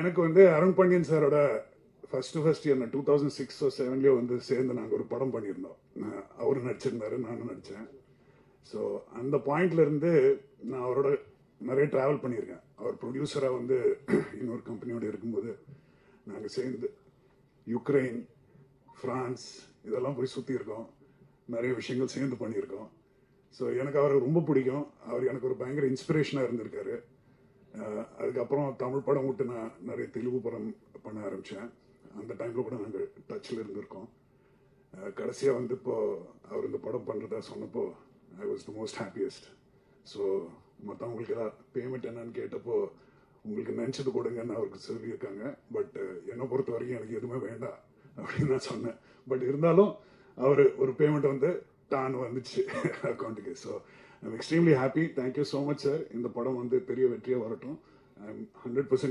எனக்கு வந்து அருண் பாண்டியன் சாரோட ஃபர்ஸ்ட் இயர் 2006 or 2007 வந்து சேர்ந்து நாங்கள் ஒரு படம் பண்ணியிருந்தோம். அவரு நடிச்சிருந்தாரு, நானும் நடித்தேன். ஸோ அந்த பாயிண்ட்ல இருந்து நான் அவரோட நிறைய ட்ராவல் பண்ணியிருக்கேன். அவர் ப்ரொடியூசராக வந்து இன்னொரு கம்பெனியோடு இருக்கும்போது நாங்கள் சேர்ந்து யுக்ரைன், ஃப்ரான்ஸ் இதெல்லாம் போய் சுற்றி இருக்கோம். நிறைய விஷயங்கள் சேர்ந்து பண்ணியிருக்கோம். ஸோ எனக்கு அவரை ரொம்ப பிடிக்கும். அவர் எனக்கு ஒரு பயங்கர இன்ஸ்பிரேஷனாக இருந்திருக்காரு. அதுக்கப்புறம் தமிழ் படம் விட்டு நான் நிறைய தெலுங்கு படம் பண்ண ஆரம்பித்தேன். அந்த டைமில் கூட நாங்கள் டச்சில் இருந்திருக்கோம். கடைசியாக வந்து இப்போது அவர் இந்த படம் பண்ணுறதா சொன்னப்போ I was the most happiest. So மற்றவங்களுக்கு ஏதாவது பேமெண்ட் என்னன்னு கேட்டப்போ உங்களுக்கு நினச்சது கொடுங்கன்னு அவருக்கு சொல்லியிருக்காங்க. பட் என்னை பொறுத்த வரைக்கும் எனக்கு எதுவுமே வேண்டாம் அப்படின்னு நான் சொன்னேன். பட் இருந்தாலும் அவர் ஒரு பேமெண்ட் வந்து டான் வந்துச்சு அக்கௌண்ட்டுக்கு. So I'm extremely happy. Thank you so much sir. இந்த படம் வந்து பெரிய வெற்றியாக வரட்டும். I am 100%